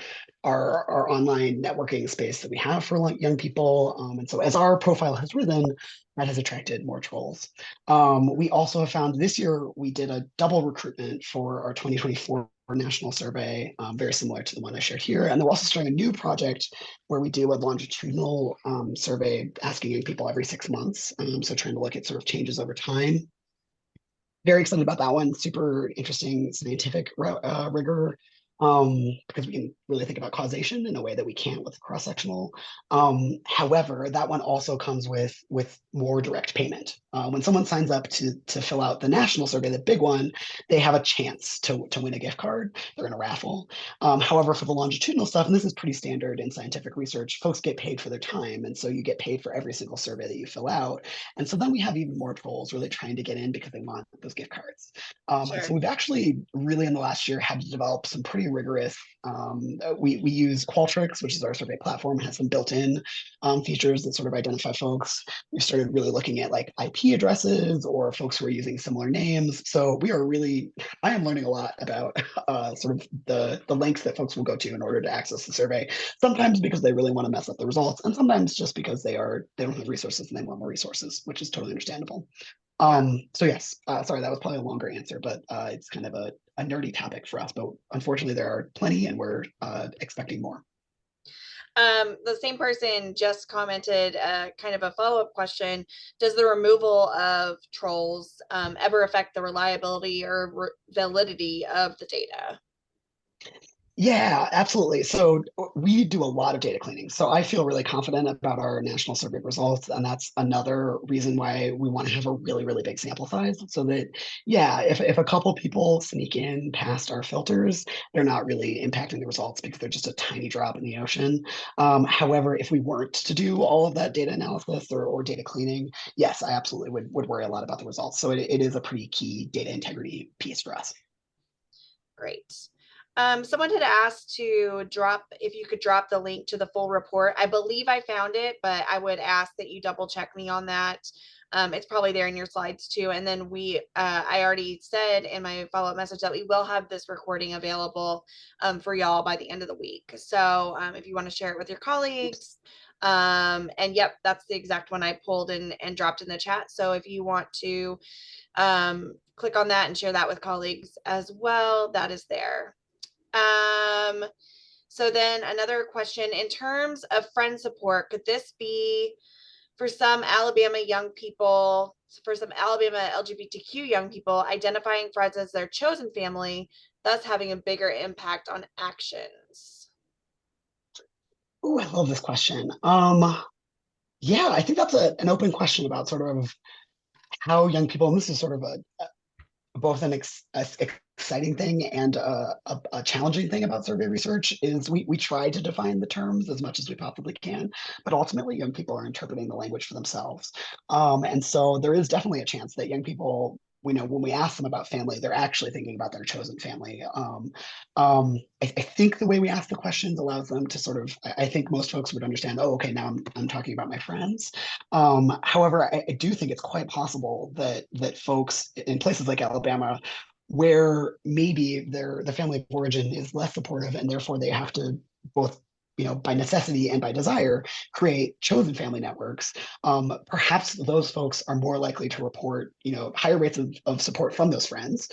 online networking space that we have for young people. And so as our profile has risen, that has attracted more trolls. We also have found this year we did a double recruitment for our 2024 national survey, very similar to the one I shared here. And then we're also starting a new project where we do a longitudinal survey asking young people every 6 months. So trying to look at sort of changes over time. Very excited about that one. Super interesting scientific rigor, because we can really think about causation in a way that we can't with cross-sectional. However, that one also comes with more direct payment. When someone signs up to fill out the national survey, the big one, they have a chance to win a gift card. They're in a raffle. However, for the longitudinal stuff, and this is pretty standard in scientific research, folks get paid for their time, and so you get paid for every single survey that you fill out. And so then we have even more trolls really trying to get in because they want those gift cards. And so Sure. we've actually really in the last year had to develop some pretty rigorous. We use Qualtrics, which is our survey platform, has some built-in features that sort of identify folks. We started really looking at like IP addresses or folks who are using similar names. So we are really, I am learning a lot about sort of the lengths that folks will go to in order to access the survey. Sometimes because they really want to mess up the results, and sometimes just because they don't have resources and they want more resources, which is totally understandable. Yeah. So yes, sorry, that was probably a longer answer, but it's kind of a nerdy topic for us. But unfortunately, there are plenty, and we're expecting more. The same person just commented kind of a follow-up question. Does the removal of trolls ever affect the reliability or validity of the data? Yeah, absolutely. So we do a lot of data cleaning. So I feel really confident about our national survey results. And that's another reason why we want to have a really, really big sample size. So that, yeah, if a couple people sneak in past our filters, they're not really impacting the results because they're just a tiny drop in the ocean. However, if we weren't to do all of that data analysis or data cleaning, yes, I absolutely would worry a lot about the results. So it is a pretty key data integrity piece for us. Great. Someone had asked to drop, if you could drop the link to the full report. I believe I found it, but I would ask that you double check me on that. It's probably there in your slides too. And then I already said in my follow-up message that we will have this recording available for y'all by the end of the week. So if you want to share it with your colleagues, and yep, that's the exact one I pulled and dropped in the chat. So if you want to click on that and share that with colleagues as well, that is there. So then another question, in terms of friend support, could this be for some Alabama young people, for some Alabama LGBTQ young people, identifying friends as their chosen family, thus having a bigger impact on actions? Oh, I love this question. Yeah, I think that's an open question about sort of how young people, and this is sort of both an exciting thing and a challenging thing about survey research is we try to define the terms as much as we possibly can, but ultimately young people are interpreting the language for themselves. And so there is definitely a chance that young people, we know when we ask them about family, they're actually thinking about their chosen family. I think the way we ask the questions allows them to sort of, I think most folks would understand, oh, okay, now I'm talking about my friends. However, I do think it's quite possible that folks in places like Alabama, where maybe the family of origin is less supportive, and therefore they have to both, by necessity and by desire, create chosen family networks. Perhaps those folks are more likely to report, higher rates of support from those friends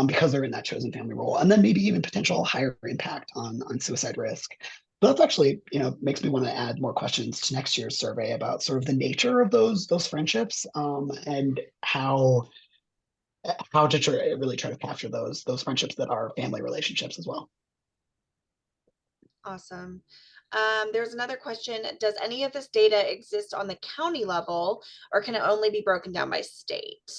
because they're in that chosen family role, and then maybe even potential higher impact on suicide risk. So that's actually, makes me want to add more questions to next year's survey about sort of the nature of those friendships, and how to really try to capture those friendships that are family relationships as well. Awesome. There's another question. Does any of this data exist on the county level, or can it only be broken down by state?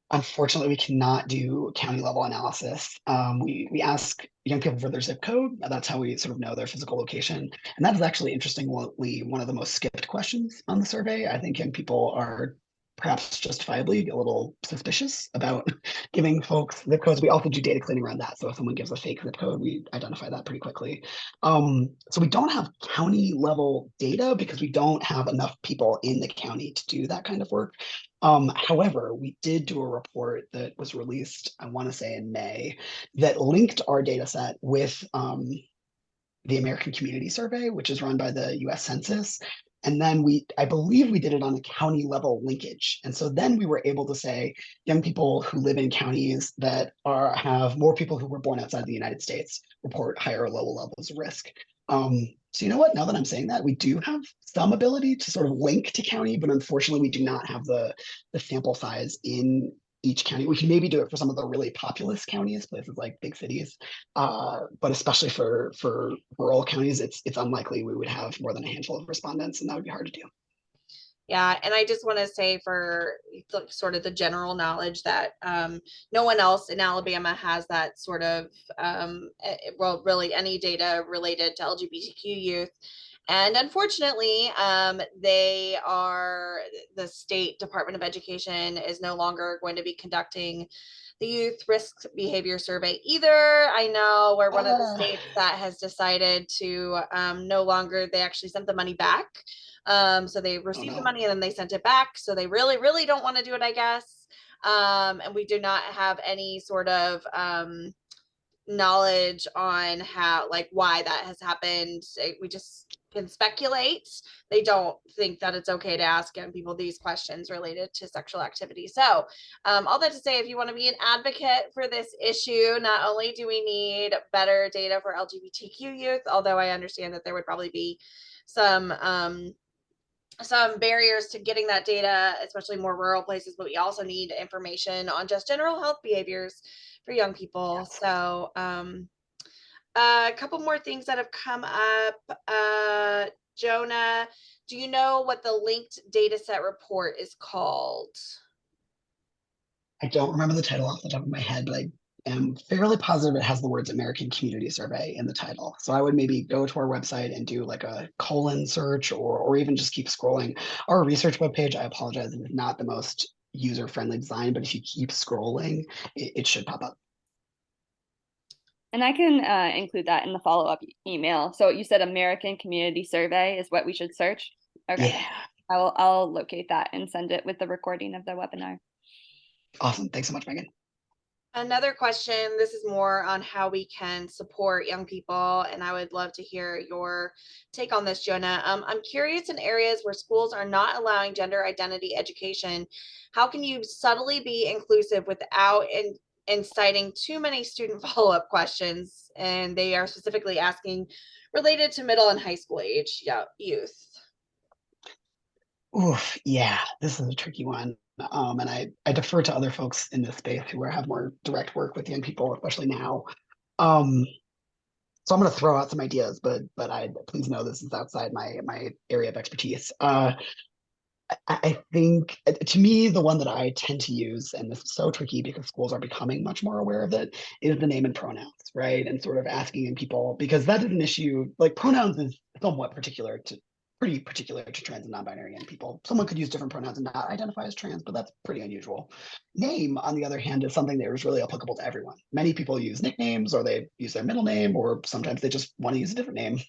Unfortunately, we cannot do county level analysis. We ask young people for their zip code. That's how we sort of know their physical location. And that is actually interestingly one of the most skipped questions on the survey. I think young people are perhaps justifiably a little suspicious about giving folks zip codes. We also do data cleaning around that. So if someone gives a fake zip code, we identify that pretty quickly. So we don't have county level data because we don't have enough people in the county to do that kind of work. However, we did do a report that was released, I want to say in May, that linked our data set with the American Community Survey, which is run by the US Census. And then I believe we did it on a county level linkage. And so then we were able to say young people who live in counties that have more people who were born outside the United States report higher or lower levels of risk. So you know what, now that I'm saying that, we do have some ability to sort of link to county, but unfortunately we do not have the sample size in each county. We can maybe do it for some of the really populous counties, places like big cities, but especially for rural counties, it's unlikely we would have more than a handful of respondents, and that would be hard to do. Yeah, and I just want to say for sort of the general knowledge that no one else in Alabama has that sort of, well, really any data related to LGBTQ youth. And unfortunately, the state Department of Education is no longer going to be conducting the youth risk behavior survey either. I know we're one of the states that has decided to no longer, they actually sent the money back. So they received the money and then they sent it back. So they really, really don't want to do it, I guess. And we do not have any sort of knowledge on how, like, why that has happened. We just can speculate. They don't think that it's okay to ask young people these questions related to sexual activity. So all that to say, if you want to be an advocate for this issue, not only do we need better data for LGBTQ youth, although I understand that there would probably be some barriers to getting that data, especially more rural places, but we also need information on just general health behaviors for young people. Yes. So a couple more things that have come up. Jonah, do you know what the linked data set report is called? I don't remember the title off the top of my head, but I am fairly positive it has the words American Community Survey in the title. So I would maybe go to our website and do like a colon search, or even just keep scrolling. Our research webpage, I apologize, is not the most user-friendly design, but if you keep scrolling, it should pop up. And I can include that in the follow-up email. So you said American Community Survey is what we should search? Okay. Yeah. I'll locate that and send it with the recording of the webinar. Awesome. Thanks so much, Megan. Another question, this is more on how we can support young people, and I would love to hear your take on this, Jonah. I'm curious, in areas where schools are not allowing gender identity education, how can you subtly be inclusive without inciting too many student follow-up questions? And they are specifically asking related to middle and high school age youth. Oof, yeah, this is a tricky one. And I defer to other folks in this space who have more direct work with young people, especially now. So I'm going to throw out some ideas, but I please know this is outside my area of expertise. I think, to me, the one that I tend to use, and this is so tricky because schools are becoming much more aware of it, is the name and pronouns, right? And sort of asking people, because that is an issue. Like, pronouns is somewhat pretty particular to trans and non-binary young people. Someone could use different pronouns and not identify as trans, but that's pretty unusual. Name, on the other hand, is something that is really applicable to everyone. Many people use nicknames, or they use their middle name, or sometimes they just want to use a different name.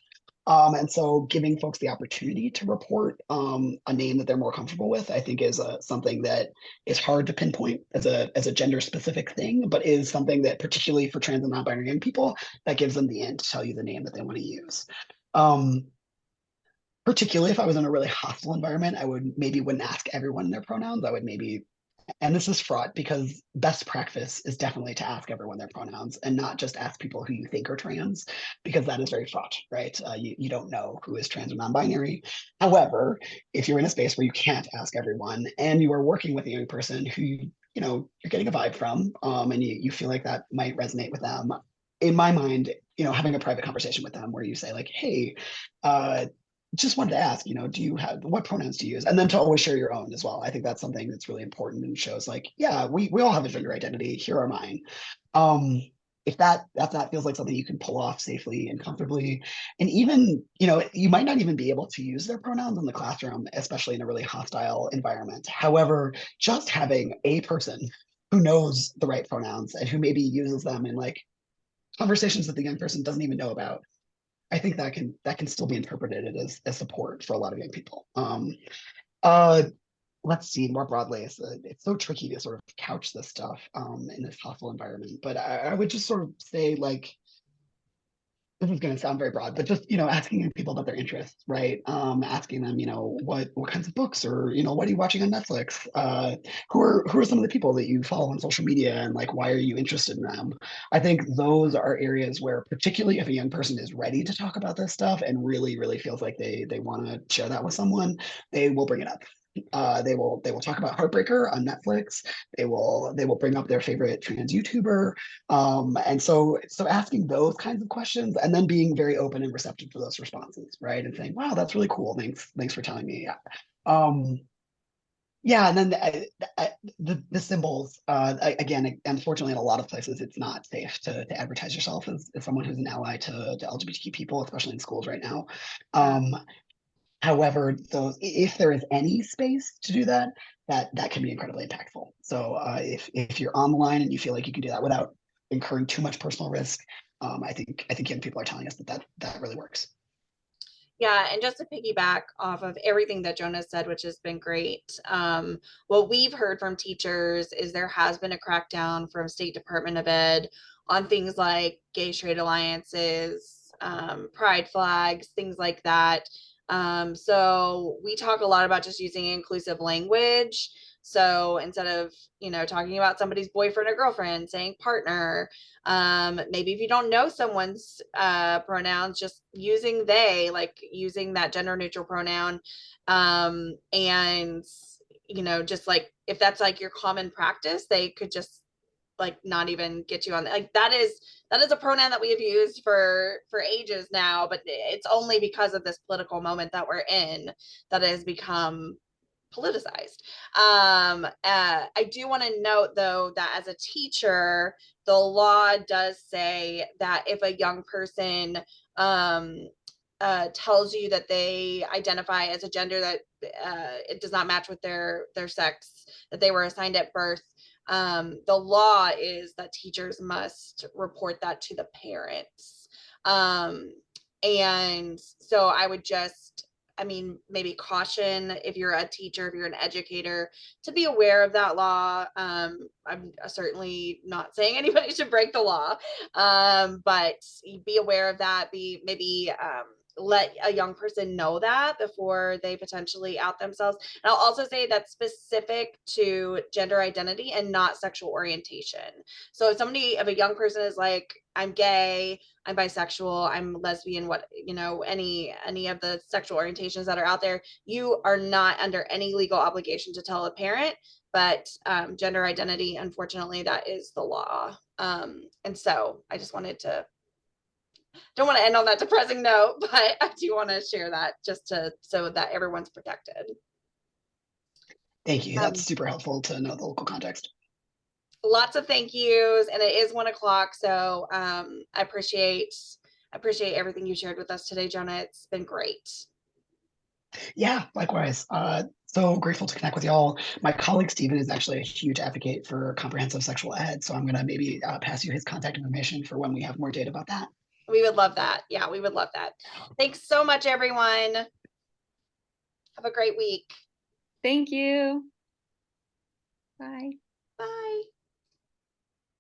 And so giving folks the opportunity to report a name that they're more comfortable with, I think is something that is hard to pinpoint as a gender specific thing, but is something that, particularly for trans and non-binary young people, that gives them the end to tell you the name that they want to use. Particularly if I was in a really hostile environment, I wouldn't ask everyone their pronouns. I would maybe, and this is fraught because best practice is definitely to ask everyone their pronouns and not just ask people who you think are trans, because that is very fraught, right? You don't know who is trans or non-binary. However, if you're in a space where you can't ask everyone and you are working with a young person who you're getting a vibe from, and you feel like that might resonate with them, in my mind, having a private conversation with them where you say like, hey, just wanted to ask, what pronouns do you use? And then to always share your own as well. I think that's something that's really important and shows like, yeah, we all have a gender identity. Here are mine. if that feels like something you can pull off safely and comfortably, and even, you might not even be able to use their pronouns in the classroom, especially in a really hostile environment. However, just having a person who knows the right pronouns and who maybe uses them in like conversations that the young person doesn't even know about, I think that can still be interpreted as support for a lot of young people. Uh, let's see more broadly. It's so tricky to sort of couch this stuff in this hostile environment, but I would just sort of say, like, this is going to sound very broad, but just, asking people about their interests, right? Asking them, what kinds of books, or, what are you watching on Netflix? Who are some of the people that you follow on social media, and like, why are you interested in them? I think those are areas where, particularly if a young person is ready to talk about this stuff and really, really feels like they want to share that with someone, they will bring it up. They will talk about Heartbreaker on Netflix. They will bring up their favorite trans YouTuber. And so asking those kinds of questions, and then being very open and receptive to those responses, right? And saying, wow, that's really cool. Thanks for telling me. Yeah. Yeah, and then the symbols, again, unfortunately, in a lot of places, it's not safe to advertise yourself as someone who's an ally to LGBTQ people, especially in schools right now. However, if there is any space to do that, that can be incredibly impactful. So if you're on the line and you feel like you can do that without incurring too much personal risk, I think young people are telling us that really works. Yeah, and just to piggyback off of everything that Jonah said, which has been great, what we've heard from teachers is there has been a crackdown from State Department of Ed on things like gay straight alliances, pride flags, things like that. So we talk a lot about just using inclusive language. So instead of, talking about somebody's boyfriend or girlfriend, saying partner, maybe if you don't know someone's pronouns, just using they, like using that gender neutral pronoun. And just like if that's like your common practice, they could just like not even get you on, like that is a pronoun that we have used for ages now, but it's only because of this political moment that we're in that has become politicized. I do want to note, though, that as a teacher, the law does say that if a young person tells you that they identify as a gender that it does not match with their sex that they were assigned at birth, the law is that teachers must report that to the parents. And so I would just, maybe caution if you're a teacher, if you're an educator, to be aware of that law. I'm certainly not saying anybody should break the law, but be aware of that. Maybe let a young person know that before they potentially out themselves. And I'll also say that's specific to gender identity and not sexual orientation. So if a young person is like, I'm gay, I'm bisexual, I'm lesbian, any of the sexual orientations that are out there, you are not under any legal obligation to tell a parent. But gender identity, unfortunately, that is the law. And so I just don't want to end on that depressing note, but I do want to share that just so that everyone's protected. Thank you. That's super helpful to know the local context. Lots of thank yous, and it is 1:00, so I appreciate everything you shared with us today, Jonah. It's been great. Yeah, likewise. So grateful to connect with y'all. My colleague Stephen is actually a huge advocate for comprehensive sexual ed, so I'm going to maybe pass you his contact information for when we have more data about that. We would love that. Yeah, we would love that. Thanks so much, everyone. Have a great week. Thank you. Bye.